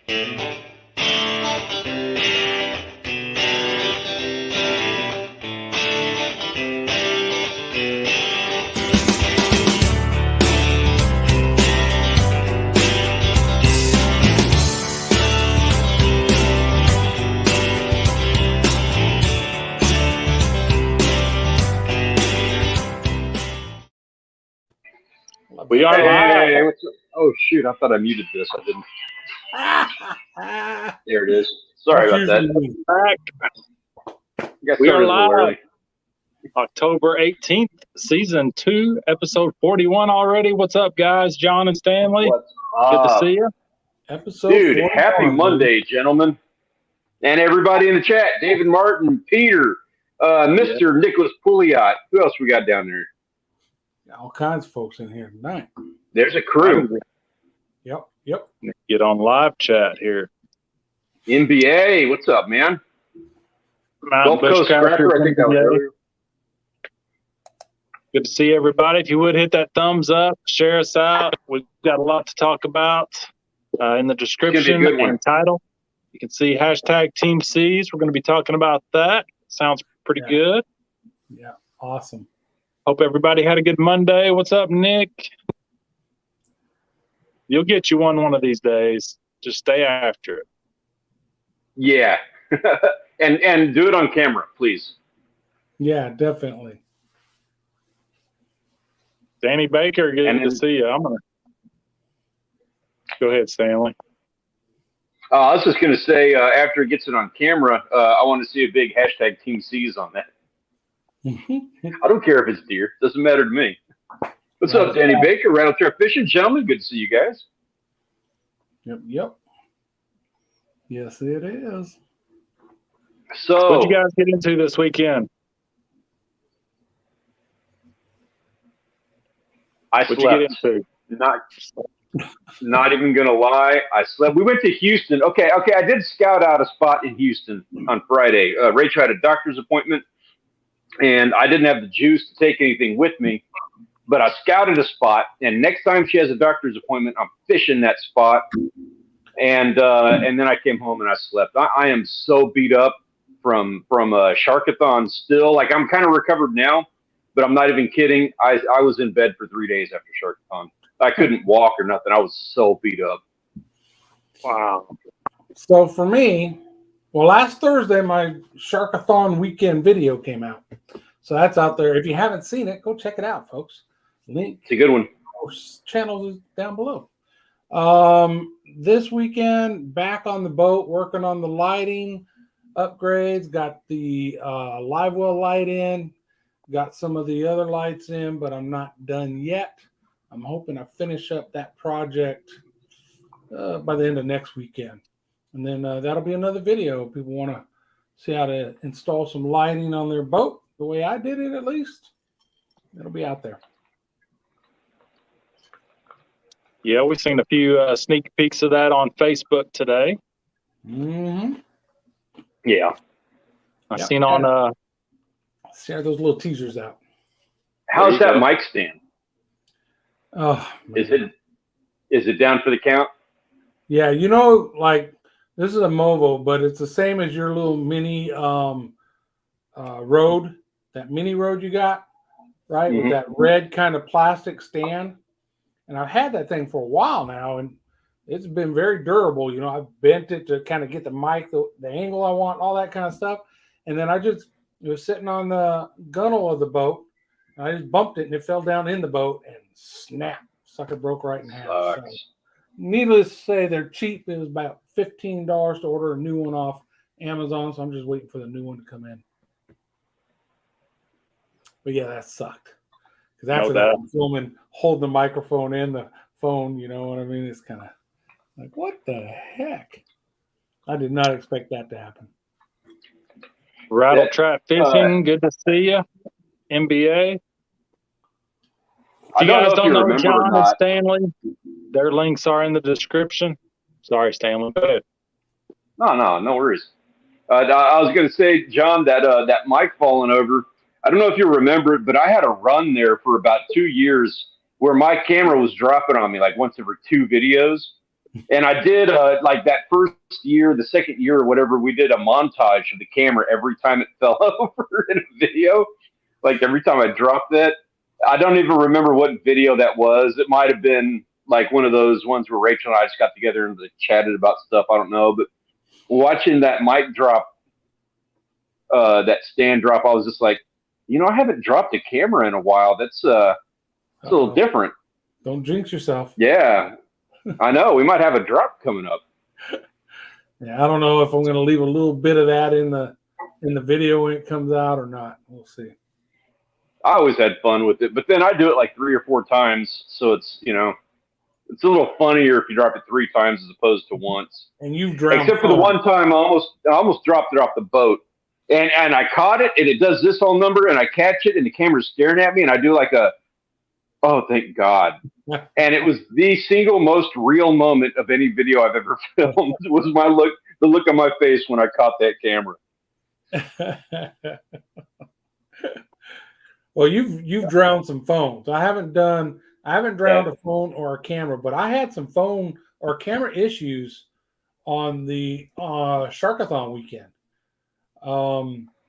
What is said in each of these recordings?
We are live. Hey, what's up? Oh, shoot. I thought I muted this. I didn't. There it is. Sorry about that. We are live. October 18th, Season 2, Episode 41 already. What's up, guys? John and Stanley. What's up? Good to see you. Episode Dude, 41, happy Monday, gentlemen. And everybody in the chat. David Martin, Peter, Mr. Nicholas Pouliot. Who else we got down there? All kinds of folks in here tonight. There's a crew. Yep. Get on live chat here. NBA, what's up, man? Mountain Gulf Coast Scrapper, I think that was earlier. Good to see everybody. If you would hit that thumbs up, share us out. We've got a lot to talk about in the description and title. You can see hashtag Team C's. We're going to be talking about that. Sounds pretty good. Yeah, awesome. Hope everybody had a good Monday. What's up, Nick? You'll get you one of these days. Just stay after it. Yeah. and do it on camera, please. Yeah, definitely. Danny Baker, good to see you. I'm going to go ahead, Stanley. I was just going to say, after it gets it on camera, I want to see a big hashtag Team C's on that. I don't care if it's deer. Doesn't matter to me. What's up, Danny Baker, Rattle Trap Fishing? Gentlemen, good to see you guys. Yep. Yes, it is. So, what'd you guys get into this weekend? What'd you get into? Not even going to lie. I slept. We went to Houston. Okay. I did scout out a spot in Houston on Friday. Rachel had a doctor's appointment, and I didn't have the juice to take anything with me, but I scouted a spot, and next time she has a doctor's appointment, I'm fishing that spot. And then I came home and I slept. I am so beat up from a Sharkathon still. Like, I'm kind of recovered now, but I'm not even kidding. I was in bed for 3 days after Sharkathon. I couldn't walk or nothing. I was so beat up. Wow. So for me, well, last Thursday, my Sharkathon weekend video came out. So that's out there. If you haven't seen it, go check it out, folks. Link. It's a good one. Channels is down below. This weekend, back on the boat, working on the lighting upgrades. Got the live well light in. Got some of the other lights in, but I'm not done yet. I'm hoping I finish up that project by the end of next weekend. And then that'll be another video. People want to see how to install some lighting on their boat, the way I did it at least. It'll be out there. Yeah, we've seen a few sneak peeks of that on Facebook today. Mm-hmm. Yeah. I've seen on... share those little teasers out. How's that mic stand? Oh, man. Is it down for the count? Yeah, like this is a Movo, but it's the same as your little mini road, that mini road you got, right? Mm-hmm. With that red kind of plastic stand. And I've had that thing for a while now, and it's been very durable. I've bent it to kind of get the mic, the angle I want, all that kind of stuff. And then it was sitting on the gunnel of the boat. I just bumped it, and it fell down in the boat and snap. Sucker broke right in half. So, needless to say, they're cheap. It was about $15 to order a new one off Amazon, so I'm just waiting for the new one to come in. But yeah, that sucked. Because after that, I'm filming, holding the microphone and the phone, you know what I mean? It's kind of like, what the heck? I did not expect that to happen. Rattle Trap Fishing, good to see you. NBA. If you guys don't know John and Stanley, their links are in the description. Sorry, Stanley. Go ahead. No worries. I was going to say, John, that mic falling over, I don't know if you remember it, but I had a run there for about 2 years where my camera was dropping on me like once every 2 videos. And I did like that first year, the second year or whatever, we did a montage of the camera every time it fell over in a video. Like every time I dropped that, I don't even remember what video that was. It might have been like one of those ones where Rachel and I just got together and chatted about stuff. I don't know, but watching that mic drop, that stand drop, I was just like, I haven't dropped a camera in a while. That's a little different. Don't jinx yourself. Yeah, I know. We might have a drop coming up. Yeah, I don't know if I'm going to leave a little bit of that in the video when it comes out or not. We'll see. I always had fun with it, but then I do it like 3 or 4 times, so it's it's a little funnier if you drop it 3 times as opposed to once. And you've drowned. Except for the one time I almost dropped it off the boat, and I caught it, and it does this whole number, and I catch it, and the camera's staring at me, and I do like oh, thank God. And it was the single most real moment of any video I've ever filmed. It was the look on my face when I caught that camera. Well, you've drowned some phones. I haven't drowned a phone or a camera, but I had some phone or camera issues on the Sharkathon weekend.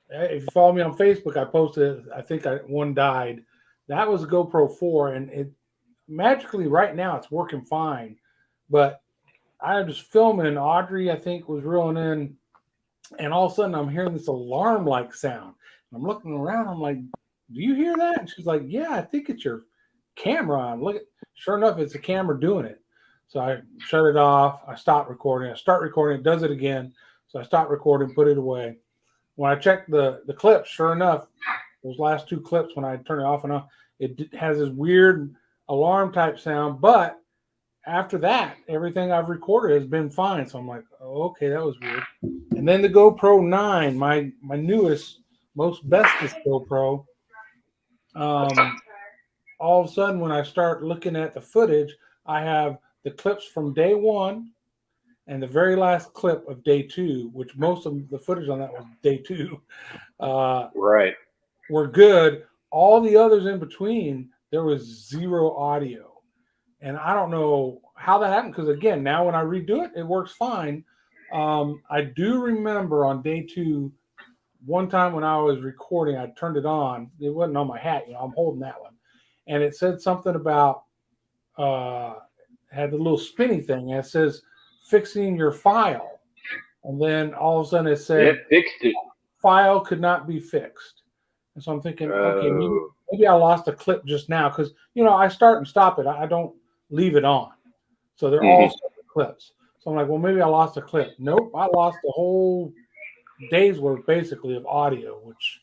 If you follow me on Facebook, I posted, I think one died. That was a GoPro 4, and it magically right now it's working fine. But I was filming, and Audrey, I think, was reeling in, and all of a sudden I'm hearing this alarm-like sound. I'm looking around, I'm like, do you hear that? And she's like, yeah, I think it's your camera. Sure enough, it's a camera doing it. So I shut it off. I stopped recording. I start recording. It does it again. So I stopped recording, put it away. When I checked the clips, sure enough, those last 2 clips, when I turn it off and on, it has this weird alarm type sound. But after that, everything I've recorded has been fine. So I'm like, oh, okay, that was weird. And then the GoPro 9, my newest, most bestest GoPro, all of a sudden when I start looking at the footage, I have the clips from day 1 and the very last clip of day 2, which most of the footage on that was day 2. Right. Were good. All the others in between, there was 0 audio. And I don't know how that happened, because again, now when I redo it, it works fine. I do remember on day 2, one time when I was recording, I turned it on. It wasn't on my hat, I'm holding that one. And it said something about, had the little spinning thing, and it says fixing your file. And then all of a sudden it said, it fixed it. File could not be fixed. And so I'm thinking, okay, maybe I lost a clip just now, because, I start and stop it. I don't leave it on. So they're all separate clips. So I'm like, well, maybe I lost a clip. Nope, I lost the whole day's worth basically of audio, which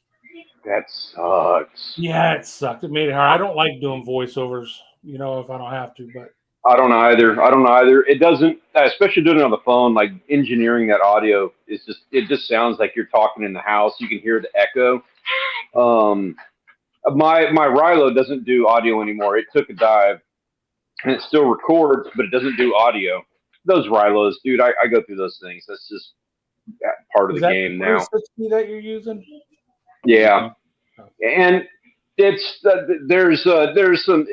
that sucks. Yeah, it sucked. It made it hard. I don't like doing voiceovers, if I don't have to, but I don't either. It doesn't, especially doing it on the phone, like engineering that audio is it just sounds like you're talking in the house. You can hear the echo. My Rilo doesn't do audio anymore. It took a dive and it still records, but it doesn't do audio. Those Rilos, dude, I go through those things. That's just part of the game now. Is that the 360 that you're using? Yeah. And it's there's some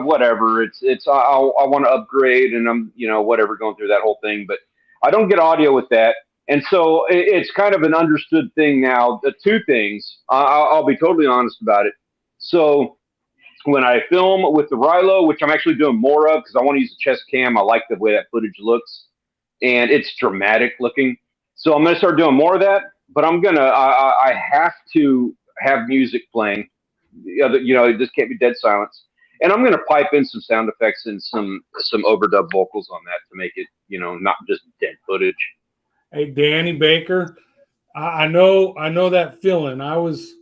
whatever it's I want to upgrade, and I'm whatever, going through that whole thing, but I don't get audio with that, and so it's kind of an understood thing now. The 2 things, I'll be totally honest about it. So when I film with the Rilo, which I'm actually doing more of because I want to use the chest cam, I like the way that footage looks, and it's dramatic looking. So I'm gonna start doing more of that, but I have to have music playing. It just can't be dead silence. And I'm going to pipe in some sound effects and some overdub vocals on that to make it, not just dead footage. Hey, Danny Baker, I know that feeling. I was,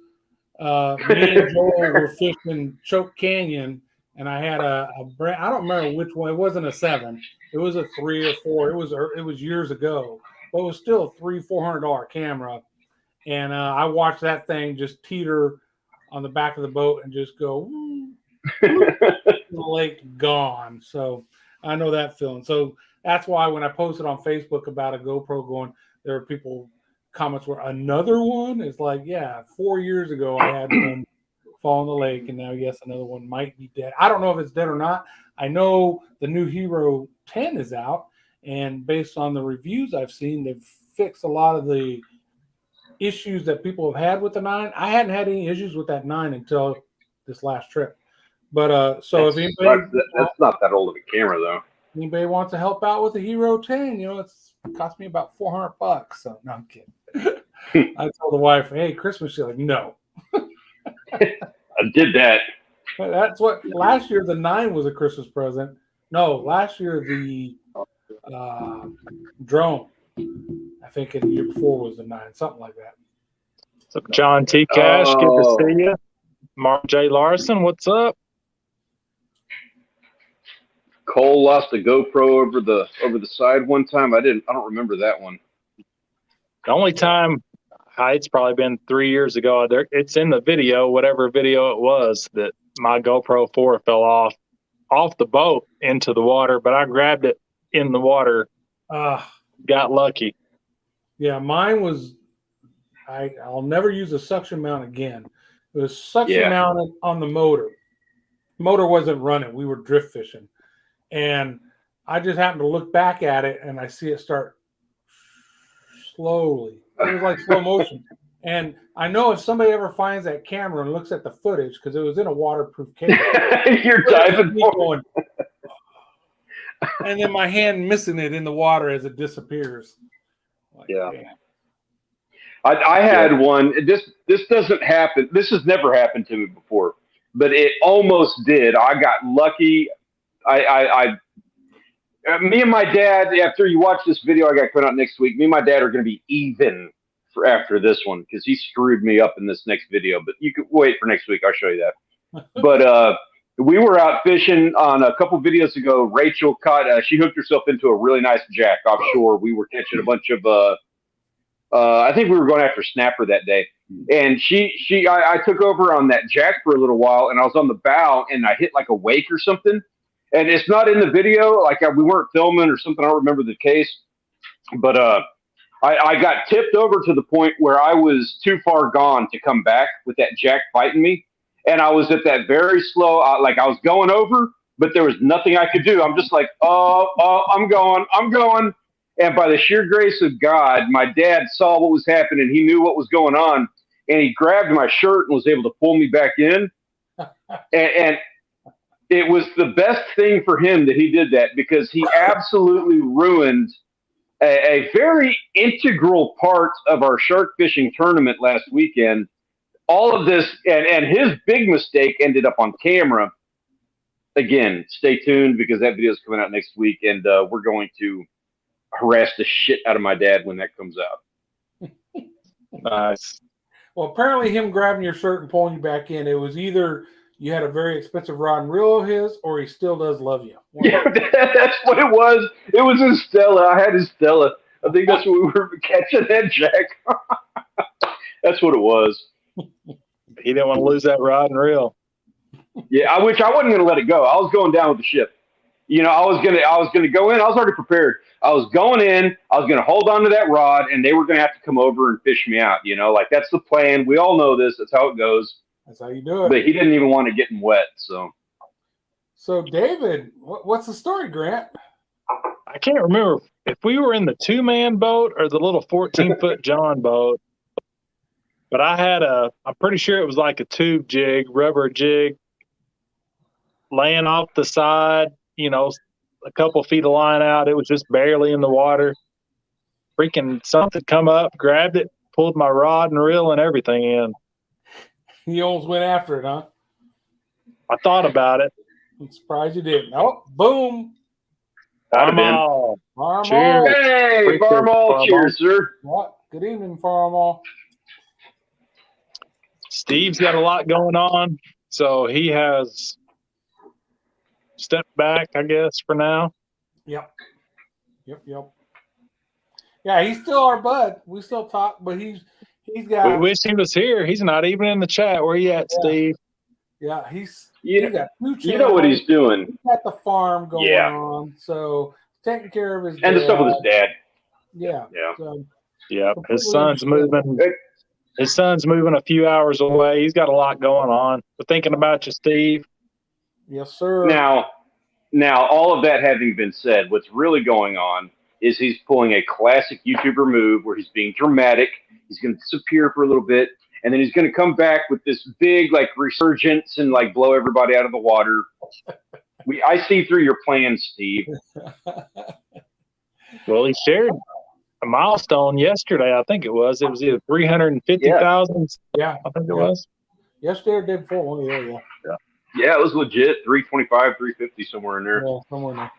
me and Joel were fishing Choke Canyon, and I had a brand, I don't remember which one. It wasn't a 7. It was a 3 or 4. It was years ago, but it was still a $300-400 camera. And I watched that thing just teeter on the back of the boat and just go, the lake gone. So I know that feeling. So that's why when I posted on Facebook about a GoPro going, there were people, comments were, another one? It's like, yeah, 4 years ago I had one fall in the lake, and now, yes, another one might be dead. I don't know if it's dead or not. I know the new Hero 10 is out, And based on the reviews I've seen, they've fixed a lot of the issues that people have had with the 9. I hadn't had any issues with that 9 until this last trip. But so if anybody, that's not that old of a camera though. Anybody wants to help out with the Hero 10, it cost me about $400. So no, I'm kidding. I told the wife, "Hey, Christmas." She's like, "No." I did that. That's what last year the 9 was a Christmas present. No, last year the drone. I think the year before was the 9, something like that. What's up, John T. Cash? Good to see you. Mark J. Larson, what's up? Cole lost a GoPro over the side one time. I don't remember that one. The only time, it's probably been 3 years ago. It's in the video, whatever video it was, that my GoPro 4 fell off the boat into the water, but I grabbed it in the water. Got lucky. Yeah, mine was. I'll never use a suction mount again. It was suction mounted on the motor. Motor wasn't running. We were drift fishing. And I just happened to look back at it, and I see it start slowly. It was like slow motion. And I know if somebody ever finds that camera and looks at the footage, because it was in a waterproof case. You're diving for it. And then my hand missing it in the water as it disappears. I had one. This doesn't happen. This has never happened to me before, but it almost did. I got lucky. Me and my dad, after you watch this video I got coming out next week, me and my dad are going to be even for after this one because he screwed me up in this next video. But you could wait for next week. I'll show you that. But we were out fishing on a couple videos ago. Rachel caught. She hooked herself into a really nice jack offshore. We were catching a bunch of. I think we were going after snapper that day, and I took over on that jack for a little while, and I was on the bow, and I hit like a wake or something. And it's not in the video, like we weren't filming or something. I don't remember the case, but I got tipped over to the point where I was too far gone to come back with that jack biting me, and I was at that very slow, like I was going over, but there was nothing I could do. I'm just like, I'm going. And by the sheer grace of God, my dad saw what was happening. He knew what was going on, and he grabbed my shirt and was able to pull me back in. And it was the best thing for him that he did that, because he absolutely ruined a very integral part of our shark fishing tournament last weekend. All of this, and his big mistake ended up on camera. Again, stay tuned because that video is coming out next week, and we're going to harass the shit out of my dad when that comes out. Nice. Well, apparently him grabbing your shirt and pulling you back in, it was either you had a very expensive rod and reel of his, or he still does love you. Yeah, that's what it was. It was his Stella. I had his Stella. I think that's what we were catching that jack. That's what it was. He didn't want to lose that rod and reel. Yeah, I wasn't going to let it go. I was going down with the ship. I was gonna go in. I was already prepared. I was going in. I was gonna hold on to that rod, and they were gonna have to come over and fish me out. Like that's the plan. We all know this. That's how it goes. That's how you do it. But he didn't even want to get him wet. So David, what's the story, Grant? I can't remember if we were in the 2-man boat or the little 14-foot John boat, but I had I'm pretty sure it was like a tube jig, rubber jig, laying off the side. A couple feet of line out. It was just barely in the water. Freaking something come up, grabbed it, pulled my rod and reel and everything in. You almost went after it, huh? I thought about it. I'm surprised you didn't. Oh, boom. Farmall. Cheers. Hey, Farmall. Cheers, sir. What? Good evening, Farmall. Steve's got a lot going on, so he has stepped back, I guess, for now. Yep. Yeah, he's still our bud. We still talk, but he's got. We wish he was here. He's not even in the chat. Where you at, Steve? Yeah, he's got 2 channels. You know what he's doing. He's got the farm going on, so taking care of his and the stuff with his dad. Yeah. So, his son's moving. His son's moving a few hours away. He's got a lot going on. We're thinking about you, Steve. Yes, sir. Now, Now, all of that having been said, what's really going on is he's pulling a classic YouTuber move where he's being dramatic. He's going to disappear for a little bit, and then he's going to come back with this big like resurgence and like blow everybody out of the water. I see through your plans, Steve. Well, he shared a milestone yesterday. I think it was. It was either 350,000. Yeah, I think it was. Yesterday or day before. Yeah. Yeah, it was legit. 325, 350, somewhere in there. Yeah, somewhere in there.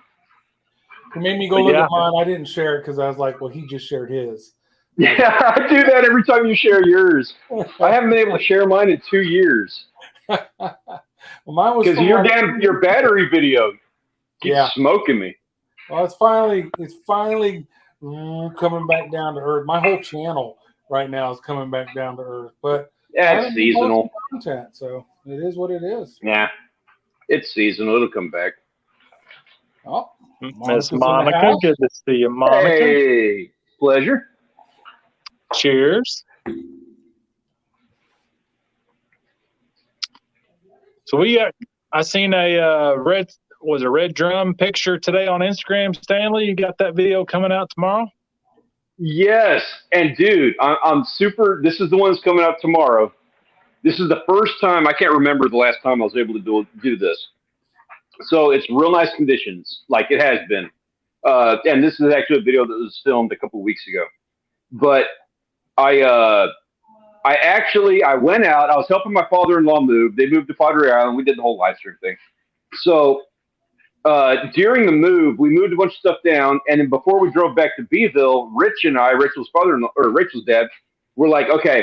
It made me go look at mine. I didn't share it because I was like, well, he just shared his. Yeah, I do that every time you share yours. I haven't been able to share mine in 2 years. Well, mine was because your battery video keeps smoking me. Well, it's finally coming back down to earth. My whole channel right now is coming back down to earth, but it's seasonal content, so it is what it is. Yeah, it's seasonal. It'll come back. Oh, Miss Monica, good to see you, Monica. Hey, pleasure. Cheers. So I seen a red drum picture today on Instagram. Stanley, you got that video coming out tomorrow? Yes, and dude, I'm super. This is the one that's coming out tomorrow. This is the first time, I can't remember the last time I was able to do this. So it's real nice conditions, like it has been. And this is actually a video that was filmed a couple of weeks ago. But I went out. I was helping my father-in-law move. They moved to Padre Island. We did the whole live stream thing. So during the move, we moved a bunch of stuff down. And then before we drove back to Beeville, Rich and I, Rachel's father-in-law, or Rachel's dad, were like, okay,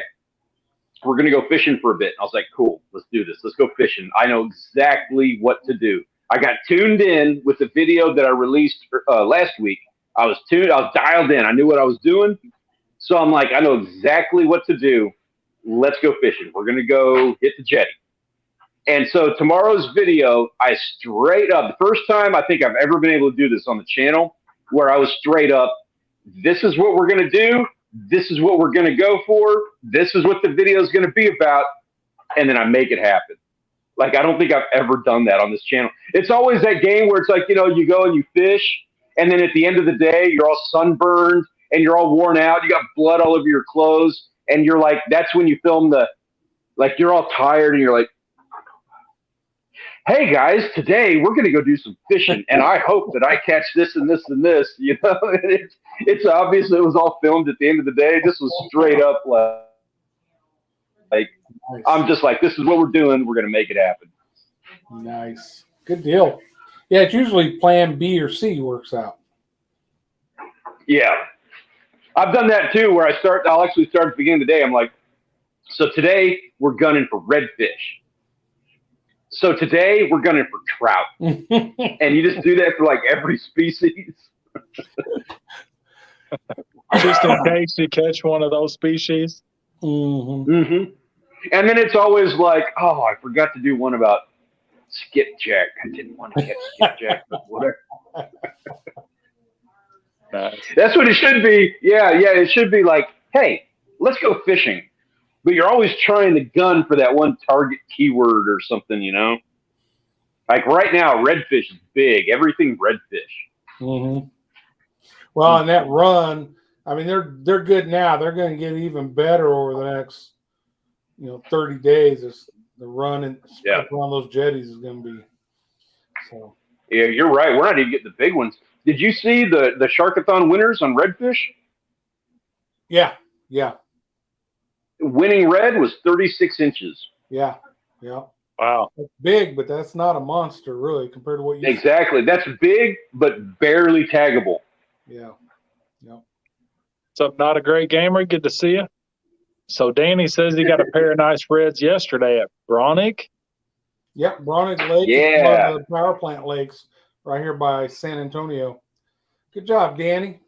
we're going to go fishing for a bit. I was like, cool, let's do this. Let's go fishing. I know exactly what to do. I got tuned in with the video that I released last week. I was dialed in. I knew what I was doing. So I'm like, I know exactly what to do. Let's go fishing. We're going to go hit the jetty. And so tomorrow's video, I straight up, the first time I think I've ever been able to do this on the channel, where I was straight up, this is what we're going to do. This is what we're going to go for. This is what the video is going to be about. And then I make it happen. Like, I don't think I've ever done that on this channel. It's always that game where it's like, you know, you go and you fish, and then at the end of the day, you're all sunburned and you're all worn out. You got blood all over your clothes. And you're like, that's when you film you're all tired and you're like, hey guys, today we're going to go do some fishing. And I hope that I catch this and this and this, you know, it's obvious it was all filmed at the end of the day. This was straight up like nice. I'm just like, this is what we're doing. We're going to make it happen. Nice. Good deal. Yeah. It's usually plan B or C works out. Yeah. I've done that too, where I'll actually start at the beginning of the day. I'm like, so today we're gunning for redfish. So today we're gunning for trout. And you just do that for like every species. Just in case you catch one of those species. Mm-hmm. Mm-hmm. And then it's always like, oh, I forgot to do one about skipjack. I didn't want to catch skipjack, but whatever. Nice. That's what it should be. Yeah, it should be like, hey, let's go fishing. But you're always trying to gun for that one target keyword or something, you know? Like right now, redfish is big. Everything redfish. Mm-hmm. Well, and that run, I mean, they're good now. They're going to get even better over the next, 30 days. The run and around those jetties is going to be. So. Yeah, you're right. We're not even getting the big ones. Did you see the Sharkathon winners on redfish? Yeah. Winning red was 36 inches. Yeah. Wow. It's big, but that's not a monster, really, compared to what you Exactly. That's big, but barely taggable. Yeah. What's up, Not a Great Gamer? Good to see you. So Danny says he got a pair of nice reds yesterday at Bronick. Yep, Bronick Lake. Yeah. The power plant lakes right here by San Antonio. Good job, Danny.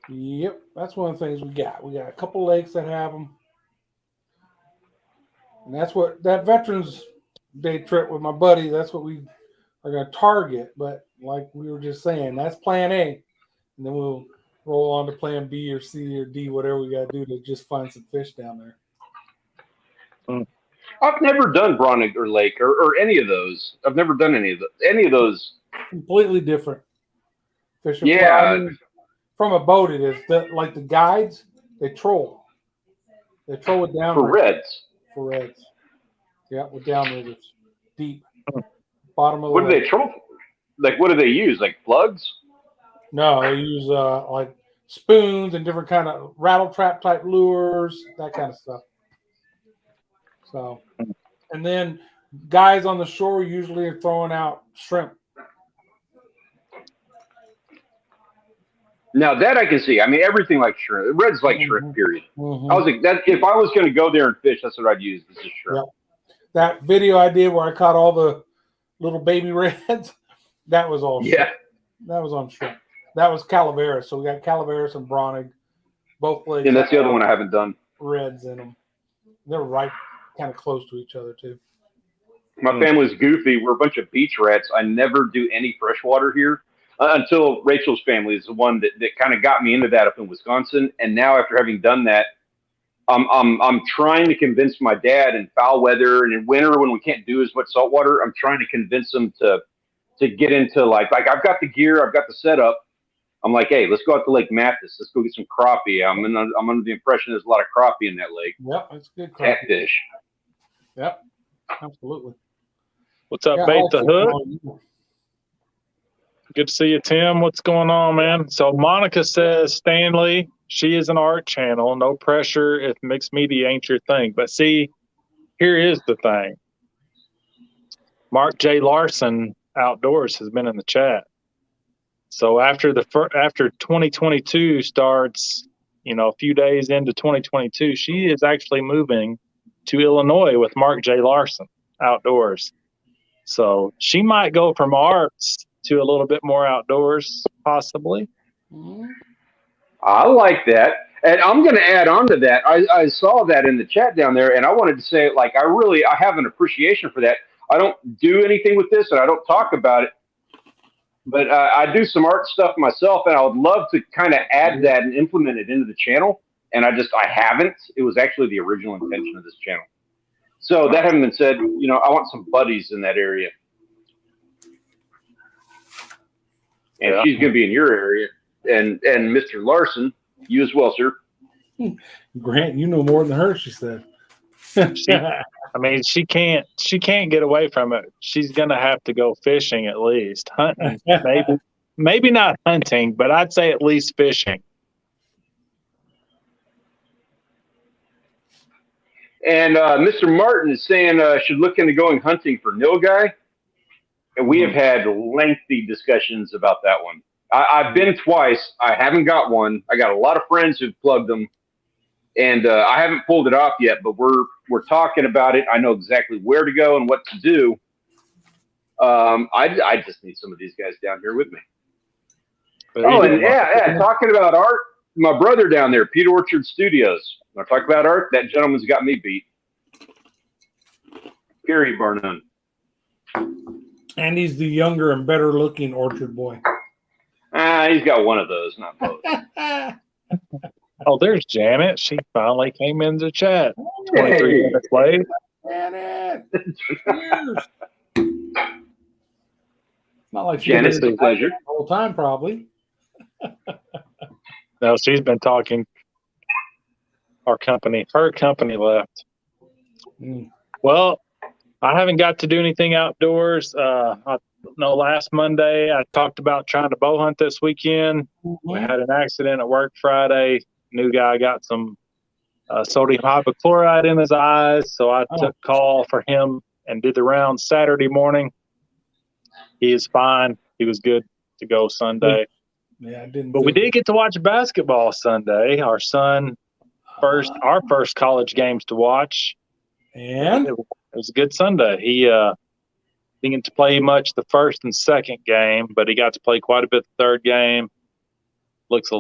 Yep, that's one of the things we got. We got a couple lakes that have them. And that's what that Veterans Day trip with my buddy, that's what we are going to target. But like we were just saying, that's plan A. And then we'll roll on to plan B or C or D, whatever we got to do to just find some fish down there. I've never done Bronick or Lake or any of those. I've never done any of those. Completely different. Fishing. Yeah. Well, I mean, from a boat, it is. Like the guides, they troll. They troll with downriggers. For reds. For reds. Yeah, with downriggers. Deep. Bottom of the What do they troll? Like, what do they use? Like plugs? No, they use like spoons and different kind of rattle trap type lures, that kind of stuff. So, and then guys on the shore usually are throwing out shrimp. Now that I can see. I mean, everything like shrimp. Reds like shrimp. Period. I was like, that. If I was going to go there and fish, that's what I'd use. This is shrimp. Yep. That video I did where I caught all the little baby reds, that was all shrimp. That was on shrimp. That was Calaveras. So we got Calaveras and Bronick, both legs. And that's the other one I haven't done. Reds in them. They're right kind of close to each other too. My family's goofy. We're a bunch of beach rats. I never do any freshwater here until Rachel's family is the one that kind of got me into that up in Wisconsin. And now after having done that, I'm trying to convince my dad in foul weather and in winter when we can't do as much saltwater, I'm trying to convince him to get into like I've got the gear, I've got the setup. I'm like, hey, let's go out to Lake Mathis. Let's go get some crappie. I'm under the impression there's a lot of crappie in that lake. Yep, that's good crappie. Catfish. Yep, absolutely. What's up, Bait the Hook? Good to see you, Tim. What's going on, man? So Monica says, Stanley, she is an art channel. No pressure if mixed media ain't your thing. But see, here is the thing. Mark J. Larson Outdoors has been in the chat. So after 2022 starts, a few days into 2022, she is actually moving to Illinois with Mark J. Larson Outdoors. So she might go from arts to a little bit more outdoors, possibly. I like that. And I'm going to add on to that. I saw that in the chat down there, and I wanted to say, like, I have an appreciation for that. I don't do anything with this, and I don't talk about it. But I do some art stuff myself, and I would love to kind of add that and implement it into the channel. And I haven't. It was actually the original intention of this channel. So that having been said, I want some buddies in that area. And she's going to be in your area. And Mr. Larson, you as well, sir. Grant, you know more than her, she said. She can't get away from it. She's gonna have to go fishing at least. Hunting, maybe not hunting, but I'd say at least fishing. And Mr. Martin is saying should look into going hunting for nilgai. And we have had lengthy discussions about that one. I've been twice. I haven't got one. I got a lot of friends who've plugged them. And I haven't pulled it off yet, but we're talking about it. I know exactly where to go and what to do. I just need some of these guys down here with me. Oh, and yeah, talking about art, my brother down there, Peter Orchard Studios. When I talk about art, that gentleman's got me beat. Period, bar none. And he's the younger and better looking Orchard boy. He's got one of those, not both. Oh, there's Janet. She finally came into chat 23 minutes late. Janet! Not like Janet's a pleasure. The whole time, probably. No, she's been talking. Her company left. Well, I haven't got to do anything outdoors. Last Monday I talked about trying to bow hunt this weekend. We had an accident at work Friday. New guy got some sodium hypochlorite in his eyes, so I took call for him and did the round Saturday morning. He is fine. He was good to go Sunday. Yeah, I didn't. But we did get to watch basketball Sunday. Our son our first college games to watch, and it was a good Sunday. He didn't get to play much the first and second game, but he got to play quite a bit the third game. It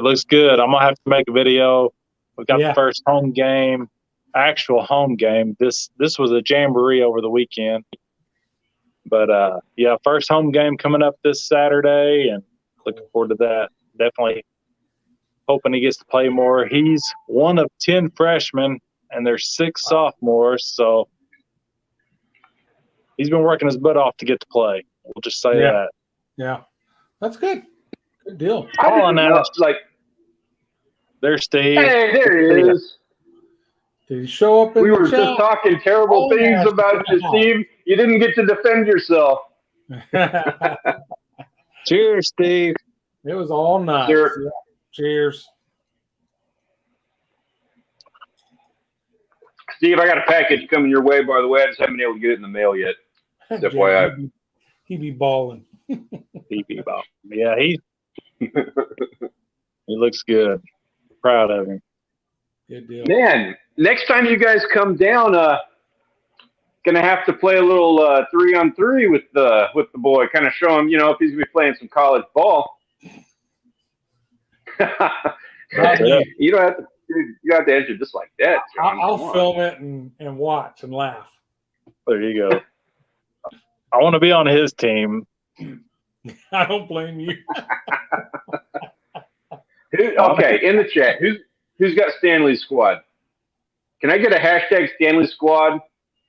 looks good. I'm gonna have to make a video. We've got the first home game, actual home game. This was a jamboree over the weekend, but first home game coming up this Saturday, and looking forward to that. Definitely hoping he gets to play more. He's one of 10 freshmen and there's 6 sophomores. So he's been working his butt off to get to play. We'll just say that. Yeah, that's good. Good deal. There's Steve. Hey, there he is. Did he show up in We the were chat? just talking terrible things about you, Steve. You didn't get to defend yourself. Cheers, Steve. It was all nice. Sure. Yeah. Cheers. Steve, I got a package coming your way, by the way. I just haven't been able to get it in the mail yet. FYI. He be balling. He be balling. Yeah, he looks good. Proud of him. Good deal. Man, next time you guys come down, gonna have to play a little 3-on-3 with the boy. Kind of show him, if he's gonna be playing some college ball. You don't have to. You have to answer just like that. I'll film it and watch and laugh. There you go. I want to be on his team. I don't blame you. Okay, in the chat, who's got Stanley's squad? Can I get a hashtag Stanley squad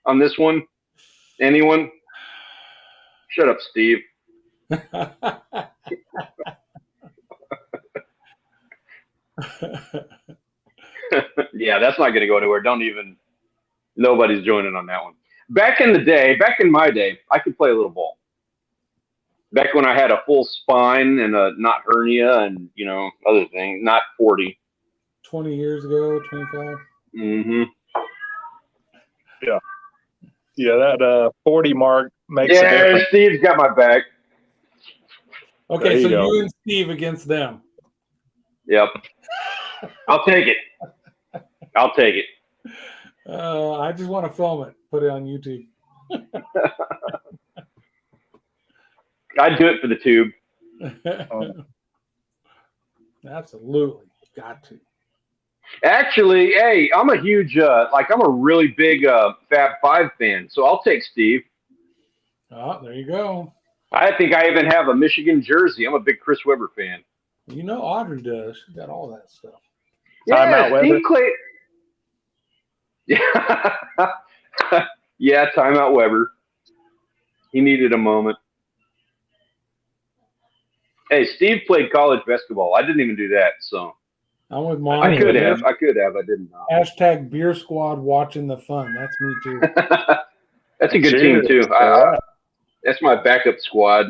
on this one? Anyone? Shut up, Steve. Yeah, that's not going to go anywhere. Nobody's joining on that one. Back in my day, I could play a little ball. Back when I had a full spine and a not hernia and, other things, not 40. 20 years ago, 25. Mm-hmm. Yeah. Yeah, that 40 mark makes a difference. Yeah, Steve's got my back. Okay, so you and Steve against them. Yep. I'll take it. I just want to film it, put it on YouTube. I'd do it for the tube. Absolutely. Got to. Actually, hey, I'm a huge, I'm a really big Fab 5 fan, so I'll take Steve. Oh, there you go. I think I even have a Michigan jersey. I'm a big Chris Webber fan. Audrey does. She's got all that stuff. Yeah, Steve Clay. Yeah. Yeah, timeout Weber. He needed a moment. Hey, Steve played college basketball. I didn't even do that, so. I'm with Monica. I could have. I didn't know. Hashtag beer squad watching the fun. That's me too. That's a good team too. That's my backup squad.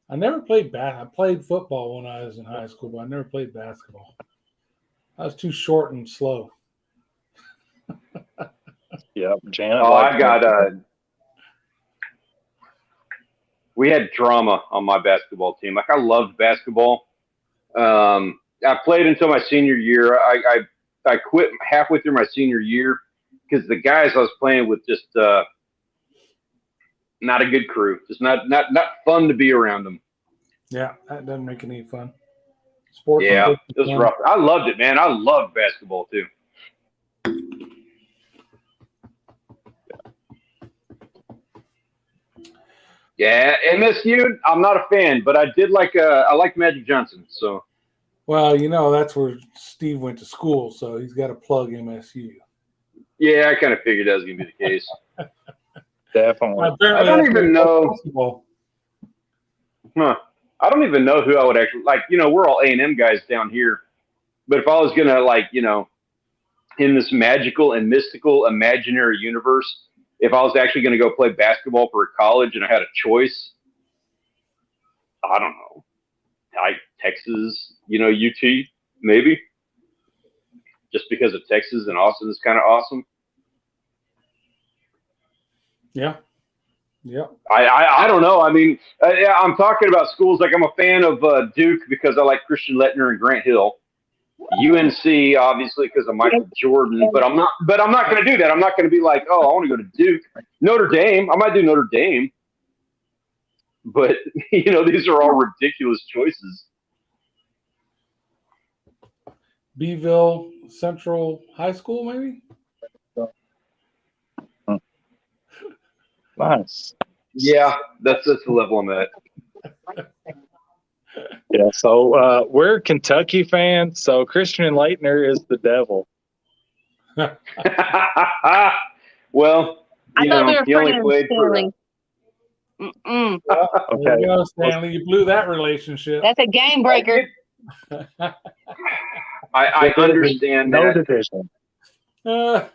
I never played I played football when I was in high school, but I never played basketball. I was too short and slow. Yep, Janet. I got we had drama on my basketball team. I loved basketball. I played until my senior year. I quit halfway through my senior year because the guys I was playing with just not a good crew. Just not fun to be around them. Yeah, that doesn't make any fun. Sports. Yeah, it was rough. I loved it, man. I loved basketball too. Yeah, MSU, I'm not a fan, but I liked Magic Johnson. So, well, that's where Steve went to school, so he's got to plug MSU. Yeah, I kind of figured that was going to be the case. Definitely. I don't even know. I don't even know who I would actually like. We're all A&M guys down here, but if I was gonna in this magical and mystical imaginary universe, if I was actually going to go play basketball for a college and I had a choice, I don't know, Texas, UT, maybe, just because of Texas and Austin is kind of awesome. Yeah. Yeah. I don't know. I mean, I'm talking about schools like I'm a fan of Duke because I like Christian Lettner and Grant Hill. UNC, obviously, because of Michael Jordan, but I'm not going to do that. I'm not going to be like, oh, I want to go to Duke. Notre Dame, I might do Notre Dame, but these are all ridiculous choices. Beeville Central High School, maybe. Nice. Yeah, that's the level I'm at. Yeah, so we're Kentucky fans, so Christian Leitner is the devil. Well, I thought we were he only friends, played Stanley. Well, there you go, Stanley. You blew that relationship. That's a game breaker. I understand no that. division. Oh,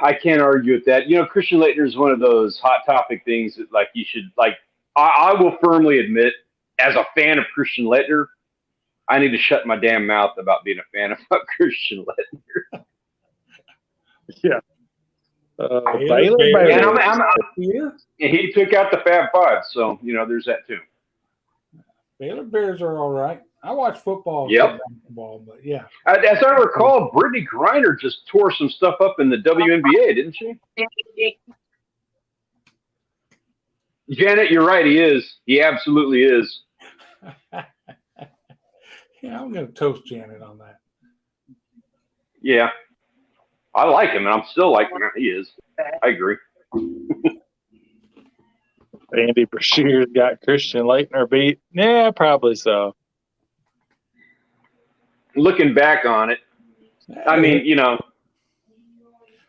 I can't argue with that. Christian Laettner is one of those hot topic things that, like, you should, like, I will firmly admit, as a fan of Christian Laettner, I need to shut my damn mouth about being a fan of Christian Laettner. Yeah. Baylor Bears. And he took out the Fab Five, so, there's that too. Baylor Bears are all right. I watch football. Yep. Basketball, but yeah. As I recall, Brittany Griner just tore some stuff up in the WNBA, didn't she? Janet, you're right. He is. He absolutely is. Yeah, I'm going to toast Janet on that. Yeah. I like him, and I'm still like him. He is. I agree. Andy Brashear's got Christian Laettner beat. Yeah, probably so. Looking back on it, I mean,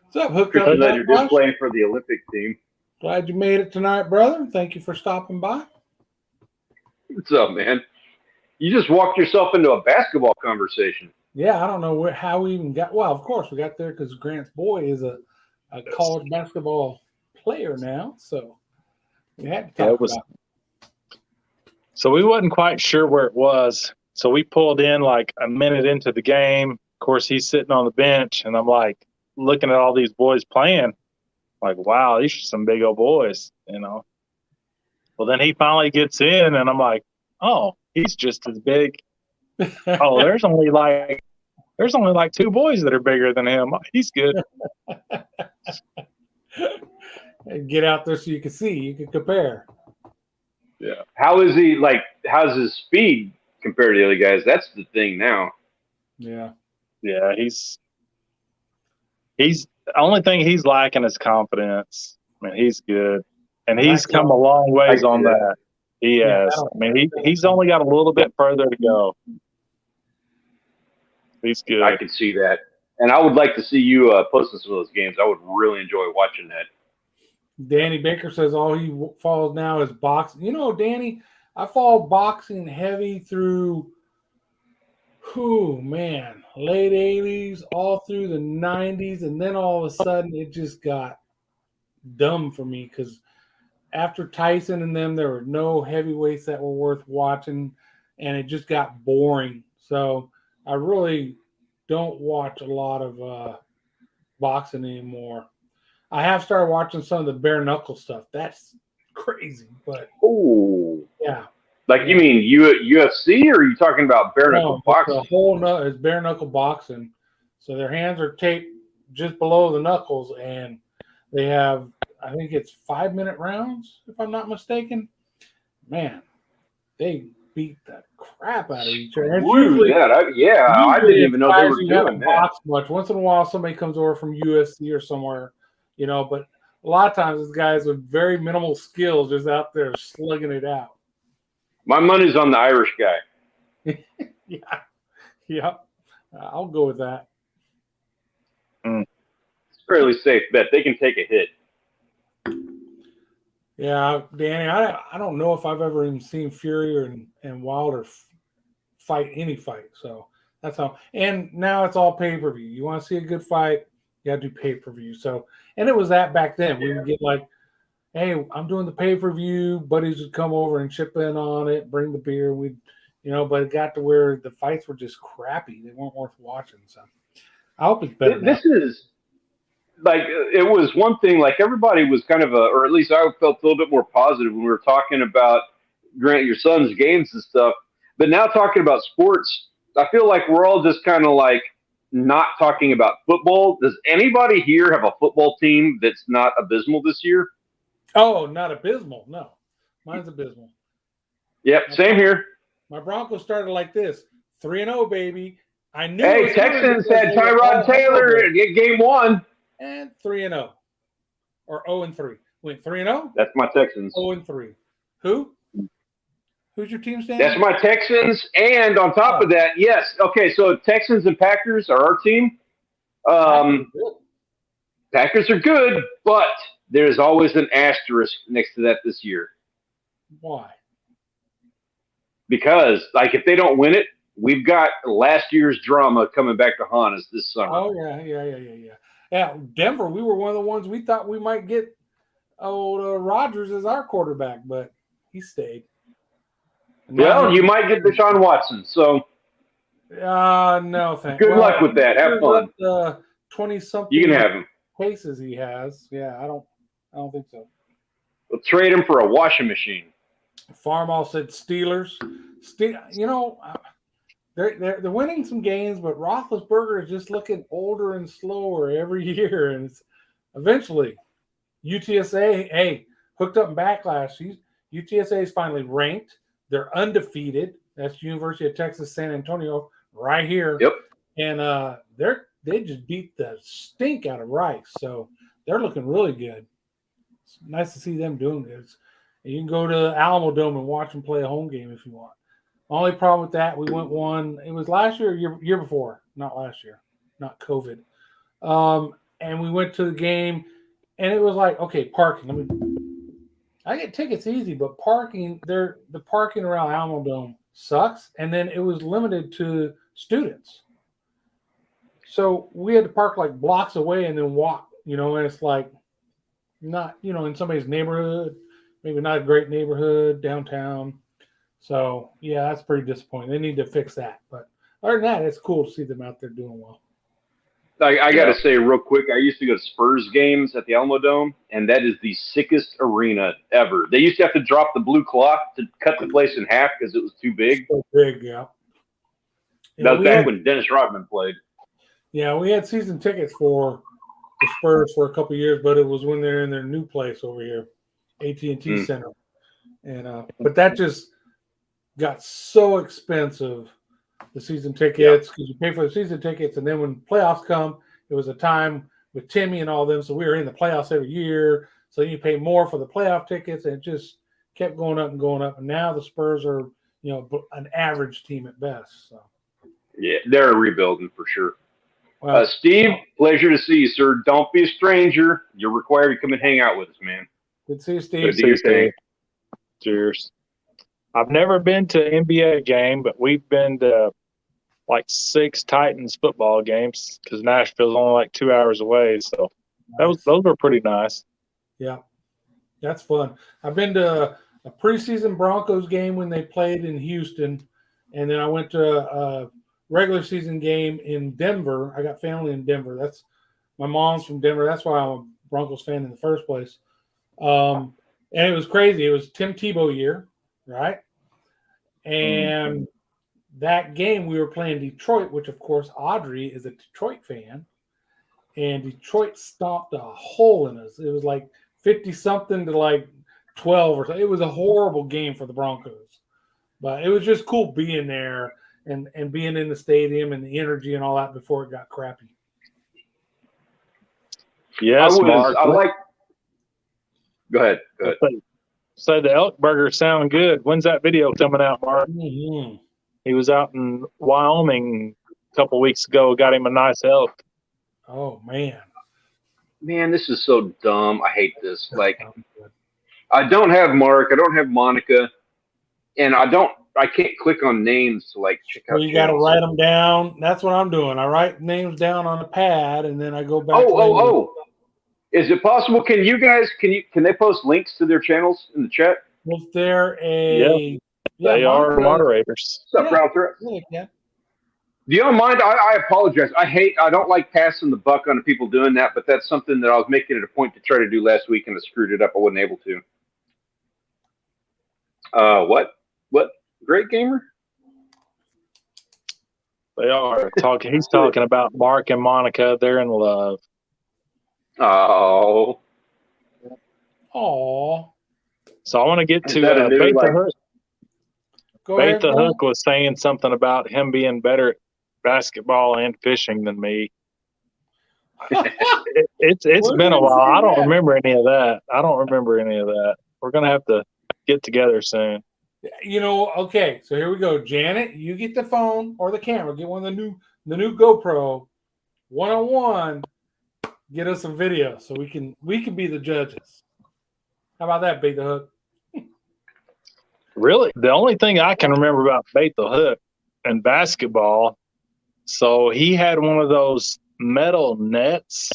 What's up, hooked Christian up? Laettner did play for the Olympic team. Glad you made it tonight, brother. Thank you for stopping by. What's up, man? You just walked yourself into a basketball conversation. Yeah, I don't know how we even got. Well, of course, we got there because Grant's boy is a college basketball player now. So we had to talk about it. So we wasn't quite sure where it was. So we pulled in like a minute into the game. Of course, he's sitting on the bench, and I'm like looking at all these boys playing. Like, wow, these are some big old boys, Well, then he finally gets in, and I'm like, oh, he's just as big. Oh, there's only like two boys that are bigger than him. He's good. Get out there so you can see. You can compare. Yeah. How is he, how's his speed compared to the other guys? That's the thing now. Yeah. Yeah, he's the only thing he's lacking is confidence. I mean, he's good. And he's come a long ways on that. He has. I mean, he's only got a little bit further to go. He's good. I can see that. And I would like to see you posting some of those games. I would really enjoy watching that. Danny Baker says all he follows now is boxing. Danny, I follow boxing heavy through, late 80s, all through the 90s. And then all of a sudden it just got dumb for me because after Tyson and them, there were no heavyweights that were worth watching, and it just got boring. So I really don't watch a lot of boxing anymore. I have started watching some of the bare knuckle stuff. That's crazy, but yeah. Like you mean UFC, or are you talking about bare knuckle boxing? It's bare knuckle boxing. So their hands are taped just below the knuckles, and they have, I think it's 5-minute rounds, if I'm not mistaken. Man, they beat the crap out of each other. I didn't even know they were doing that. Much. Once in a while, somebody comes over from USC or somewhere, but a lot of times it's guys with very minimal skills just out there slugging it out. My money's on the Irish guy. Yeah, I'll go with that. It's a fairly safe bet. They can take a hit. Yeah, Danny, I don't know if I've ever even seen Fury and Wilder fight any fight. So that's how. And now it's all pay-per-view. You want to see a good fight, you got to do pay-per-view. So, and it was that back then. We would get like, hey, I'm doing the pay-per-view. Buddies would come over and chip in on it, bring the beer. But it got to where the fights were just crappy. They weren't worth watching. So I hope it's better. This is like, it was one thing, like everybody was kind of or at least I felt a little bit more positive when we were talking about, Grant, your son's games and stuff. But now talking about sports, I feel like we're all just kind of like not talking about football. Does anybody here have a football team that's not abysmal this year? Oh, not abysmal. No, mine's abysmal. Yep, same here. My Broncos started like this: 3-0, baby. I knew. Hey, Texans had Tyrod Taylor get game 1. And 3-0, or 0-3. Went 3-0. That's my Texans. 0-3. Who? Who's your team standing? That's my Texans. And on top of that, yes. Okay, so Texans and Packers are our team. Packers are good, but there's always an asterisk next to that this year. Why? Because, like, if they don't win it, we've got last year's drama coming back to haunt us this summer. Oh, yeah. Denver, we were one of the ones we thought we might get old Rodgers as our quarterback, but he stayed. Well, you might get Deshaun Watson, so no, thanks. Good luck with that. Have fun. 20-something you can have him. cases he has. Yeah, I don't think so. We'll trade him for a washing machine. Farmall said Steelers. They're winning some games, but Roethlisberger is just looking older and slower every year, and it's eventually UTSA hooked up in backlash. UTSA is finally ranked. They're undefeated. That's University of Texas San Antonio right here. Yep. And they just beat the stink out of Rice, so they're looking really good. It's nice to see them doing this. And you can go to Alamo Dome and watch them play a home game if you want. Only problem with that, we went one. It was last year, year before, not last year, not COVID. And we went to the game, and it was like, okay, parking. I get tickets easy, but parking, the parking around Alamo Dome sucks. And then it was limited to students. So we had to park like blocks away and then walk, and it's like not, in somebody's neighborhood, maybe not a great neighborhood downtown. So, yeah, that's pretty disappointing. They need to fix that. But other than that, it's cool to see them out there doing well. I got to say real quick, I used to go to Spurs games at the Alamo Dome, and that is the sickest arena ever. They used to have to drop the blue cloth to cut the place in half because it was too big. So big, yeah. That was back when Dennis Rodman played. Yeah, we had season tickets for the Spurs for a couple of years, but it was when they're in their new place over here, AT&T Center. And but that just got so expensive, the season tickets, because you pay for the season tickets, and then when playoffs come, it was a time with Timmy and all them, so we were in the playoffs every year, so you pay more for the playoff tickets, and it just kept going up and going up, and now the Spurs are, an average team at best. So. Yeah, they're rebuilding for sure. Well, Steve, pleasure to see you, sir. Don't be a stranger. You're required to come and hang out with us, man. Good to see you, Steve. Good to see you, Steve. Cheers. I've never been to an NBA game, but we've been to like 6 Titans football games because Nashville's only like 2 hours away. So those were pretty nice. Yeah, that's fun. I've been to a preseason Broncos game when they played in Houston, and then I went to a regular season game in Denver. I got family in Denver. That's my mom's from Denver. That's why I'm a Broncos fan in the first place. And it was crazy. It was Tim Tebow year, right? And that game we were playing Detroit, which of course Audrey is a Detroit fan, and Detroit stomped a hole in us. It was like 50-something to like 12 or so. It was a horrible game for the Broncos, but it was just cool being there and being in the stadium and the energy and all that before it got crappy. Yes, Mark. Go ahead. So the elk burgers sound good. When's that video coming out, Mark? Mm-hmm. He was out in Wyoming a couple weeks ago. Got him a nice elk. Oh, man. Man, this is so dumb. I hate this. Like, I don't have Mark. I don't have Monica. And I can't click on names to like check out. Well, you got to write them down. That's what I'm doing. I write names down on a pad, and then I go back. Oh. Is it possible? Can they post links to their channels in the chat? Was there a? Yeah, they are moderators. What's up, Router? Yeah. Do you don't mind? I apologize. I don't like passing the buck on people doing that, but that's something that I was making it a point to try to do last week, and I screwed it up. I wasn't able to. What? Great gamer? They are talking. He's talking about Mark and Monica. They're in love. Oh. So I want to get to Bait the Hook. Bait the Hook was saying something about him being better at basketball and fishing than me. It's been a while. I don't remember any of that. We're gonna have to get together soon. Okay, so here we go. Janet, you get the phone or the camera. Get one of the new GoPro 101. Get us some video so we can be the judges. How about that, Bait the Hook? Really, the only thing I can remember about Bait the Hook and basketball, so he had one of those metal nets,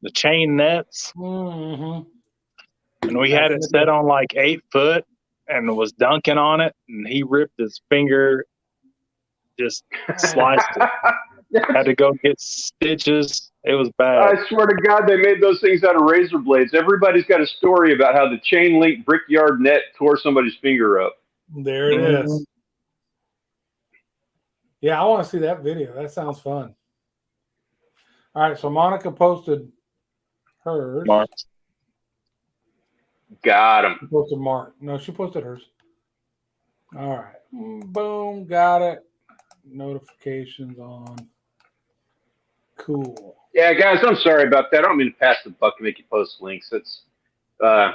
the chain nets, Mm-hmm. and we had it set on like 8 foot and was dunking on it, and he ripped his finger, just sliced it. Had to go get stitches. It was bad. I swear to God, they made those things out of razor blades. Everybody's got a story about how the chain link brickyard net tore somebody's finger up. There it is. Yeah, I want to see that video. That sounds fun. All right, so Monica posted hers. Mark. Got him. She posted Mark. No, she posted hers. All right. Boom. Got it. Notifications on. Cool. Yeah, guys, I'm sorry about that. I don't mean to pass the buck and make you post links. It's I'm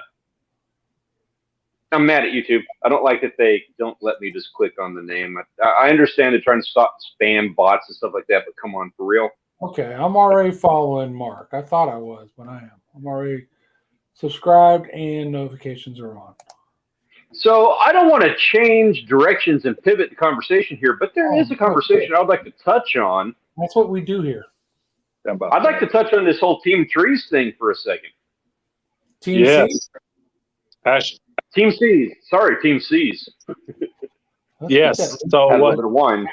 mad at YouTube. I don't like that they don't let me just click on the name. I understand they're trying to stop spam bots and stuff like that, but come on, for real. Okay, I'm already following Mark. I thought I was, but I am. I'm already subscribed and notifications are on. So I don't want to change directions and pivot the conversation here, but there is a conversation I'd like to touch on. That's what we do here. I'd like to touch on this whole Team Trees thing for a second. Team C's? Team C's. Sorry, Team C's. Yes. So a little bit of wine.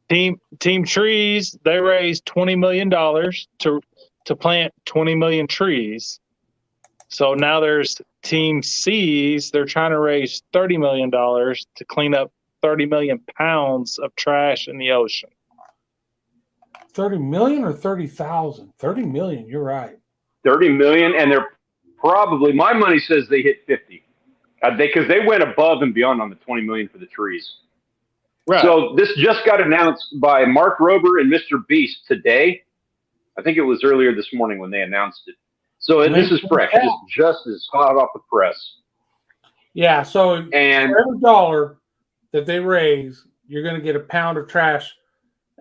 Team Trees, they raised $20 million to plant 20 million trees. So now there's Team C's. They're trying to raise $30 million to clean up 30 million pounds of trash in the ocean. 30 million or 30,000? 30 million, you're right. 30 million, and they're probably, my money says they hit 50. Because they went above and beyond on the 20 million for the trees. Right. So this just got announced by Mark Rober and Mr. Beast today. I think it was earlier this morning when they announced it. So this is fresh, just as hot off the press. Yeah, so for every dollar that they raise, you're going to get a pound of trash